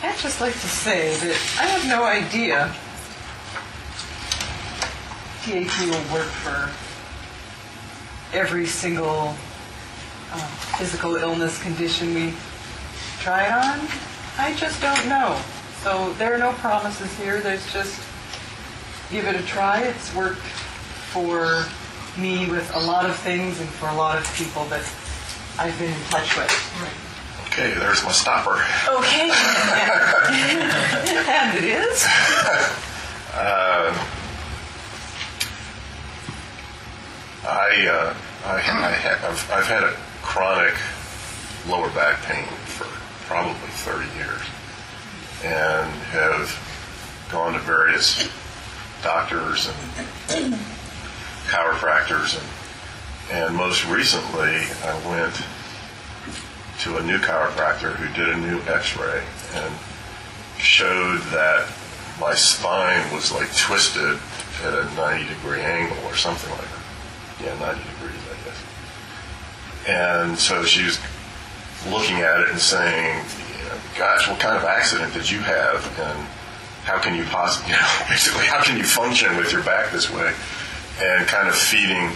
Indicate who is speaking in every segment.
Speaker 1: I'd just like to say that I have no idea TAT will work for every single physical illness condition we try it on. I just don't know. So there are no promises here. There's just give it a try. It's worked for me with a lot of things and for a lot of people that I've been in touch with.
Speaker 2: Okay, there's my stopper.
Speaker 1: Okay. And it is?
Speaker 2: I've had a chronic lower back pain for probably 30 years and have gone to various doctors and chiropractors and most recently I went to a new chiropractor who did a new x-ray and showed that my spine was like twisted at a 90-degree angle or something like that. Yeah, 90 degrees, I guess. And so she was looking at it and saying, gosh, what kind of accident did you have? And how can you possibly, basically, how can you function with your back this way? And kind of feeding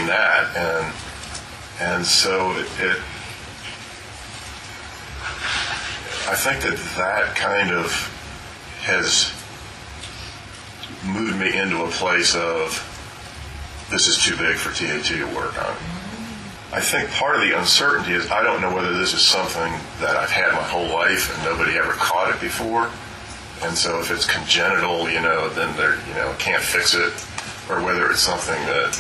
Speaker 2: that. And so it I think that kind of has moved me into a place of this is too big for TAT to work on. I think part of the uncertainty is I don't know whether this is something that I've had my whole life and nobody ever caught it before. And so if it's congenital, then can't fix it, or whether it's something that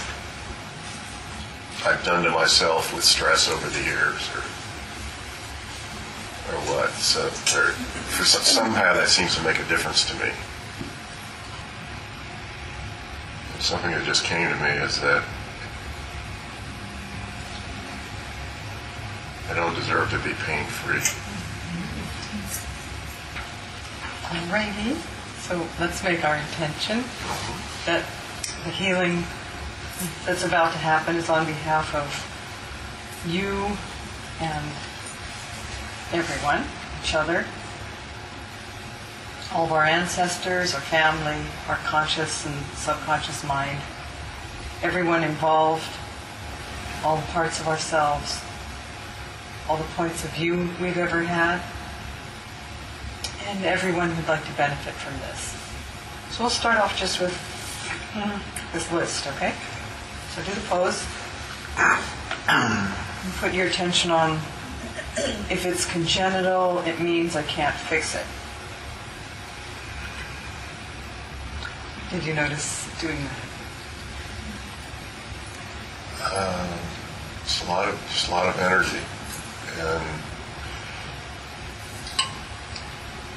Speaker 2: I've done to myself with stress over the years, or what. So somehow that seems to make a difference to me. Something that just came to me is that I don't deserve to be pain-free.
Speaker 1: Alrighty. So let's make our intention that the healing that's about to happen is on behalf of you and everyone, each other, all of our ancestors, our family, our conscious and subconscious mind, everyone involved, all the parts of ourselves, all the points of view we've ever had, and everyone who'd like to benefit from this. So we'll start off just with this list, okay? So do the pose. And put your attention on, if it's congenital, it means I can't fix it. Did you notice doing that?
Speaker 2: It's a lot of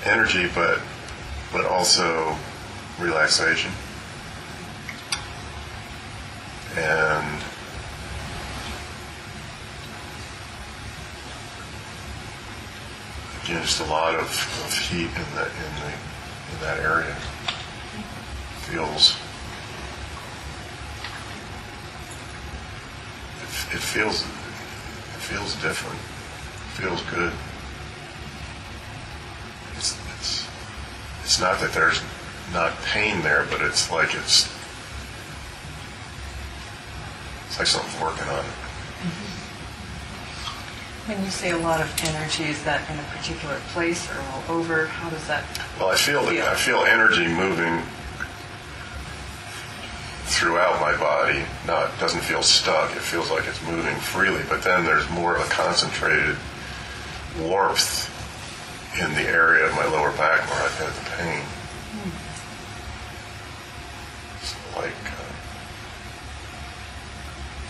Speaker 2: energy, but also relaxation, and again, just a lot of heat in that area. It feels different. It feels good. It's not that there's not pain there, but it's like something's working on it.
Speaker 1: When you say a lot of energy, is that in a particular place or all over? How does that
Speaker 2: Well, I feel energy moving throughout my body. It doesn't feel stuck. It feels like it's moving freely, but then there's more of a concentrated warmth in the area of my lower back where I've had the pain. It's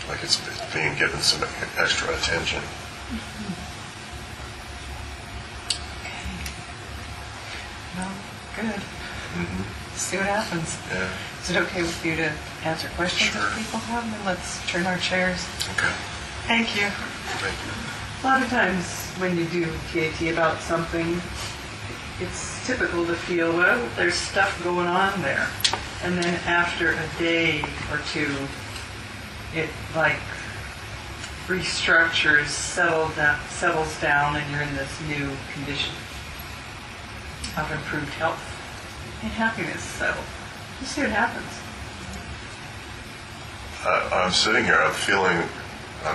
Speaker 2: like it's being given some extra attention.
Speaker 1: Okay. Well, good. See what happens.
Speaker 2: Yeah.
Speaker 1: Is it okay with you to answer questions
Speaker 2: Sure.
Speaker 1: that people have? And let's turn our chairs.
Speaker 2: Okay.
Speaker 1: Thank you.
Speaker 2: Thank you.
Speaker 1: A lot of times when you do TAT about something, it's typical to feel, well, there's stuff going on there. And then after a day or two, it like restructures, settles down, and you're in this new condition. of improved health and happiness. So we'll see what happens.
Speaker 2: I'm sitting here. I'm feeling. I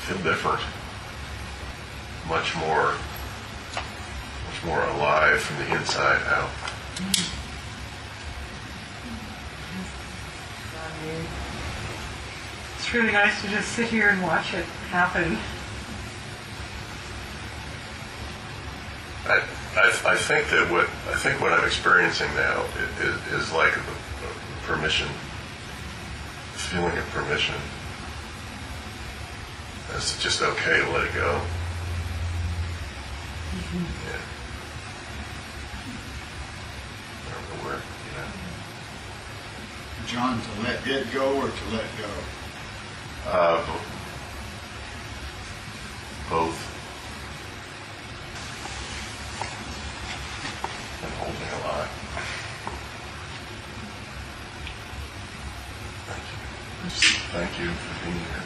Speaker 2: feel different. Much more alive from the inside out.
Speaker 1: It's really nice to just sit here and watch it happen.
Speaker 2: I think what I'm experiencing now is like the permission, feeling of permission. It's just okay to let it go. Mm-hmm. Yeah. I don't know where,
Speaker 3: John, to let it go or to let go?
Speaker 2: Both. I'm holding a lot. Thank you. Thank you for being here.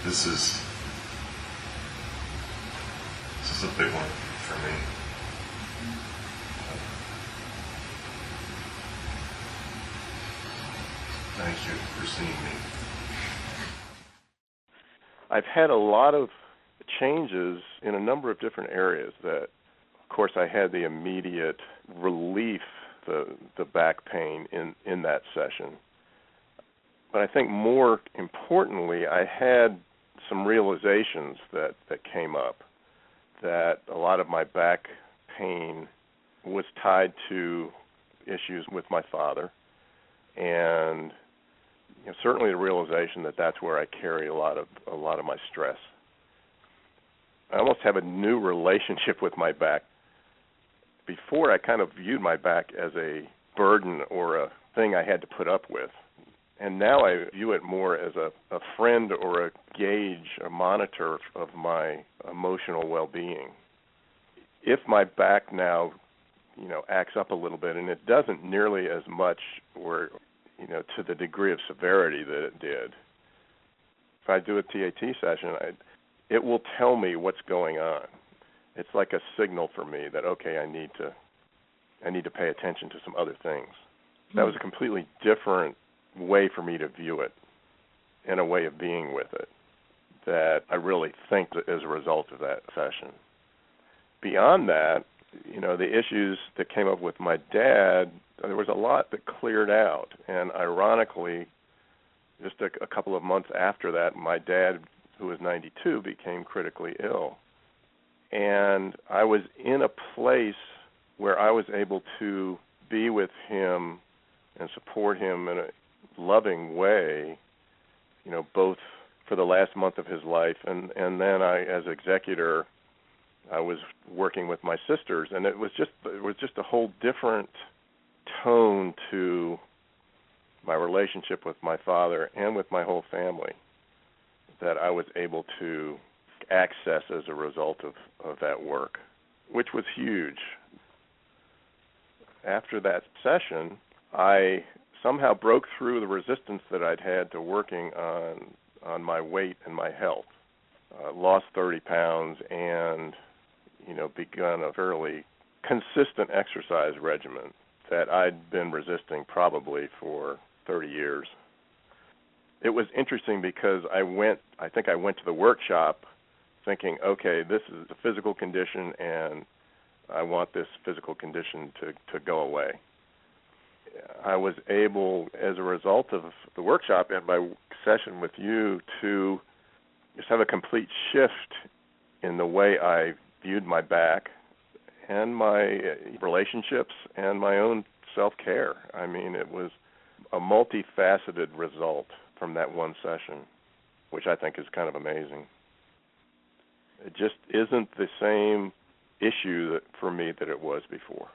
Speaker 2: This is a big one for me. Thank you for seeing me.
Speaker 4: I've had a lot of changes in a number of different areas that, of course, I had the immediate relief, the back pain in that session. But I think more importantly, I had some realizations that came up, that a lot of my back pain was tied to issues with my father, and certainly the realization that that's where I carry a lot of my stress. I almost have a new relationship with my back. Before, I kind of viewed my back as a burden or a thing I had to put up with. And now I view it more as a friend or a gauge, a monitor of my emotional well-being. If my back now, acts up a little bit, and it doesn't nearly as much or, to the degree of severity that it did, if I do a TAT session, it will tell me what's going on. It's like a signal for me that, okay, I need to pay attention to some other things. That was a completely different way for me to view it and a way of being with it that I really think that as a result of that session. Beyond that, the issues that came up with my dad, there was a lot that cleared out. And ironically, just a couple of months after that, my dad, who was 92, became critically ill. And I was in a place where I was able to be with him and support him in a loving way, both for the last month of his life, and then I, as executor, I was working with my sisters, and it was just a whole different tone to my relationship with my father and with my whole family that I was able to access as a result of that work, which was huge. After that session, I somehow broke through the resistance that I'd had to working on my weight and my health. Lost 30 pounds and, begun a fairly consistent exercise regimen that I'd been resisting probably for 30 years. It was interesting because I went to the workshop thinking, okay, this is a physical condition and I want this physical condition to go away. I was able, as a result of the workshop and my session with you, to just have a complete shift in the way I viewed my back and my relationships and my own self-care. I mean, it was a multifaceted result from that one session, which I think is kind of amazing. It just isn't the same issue for me that it was before.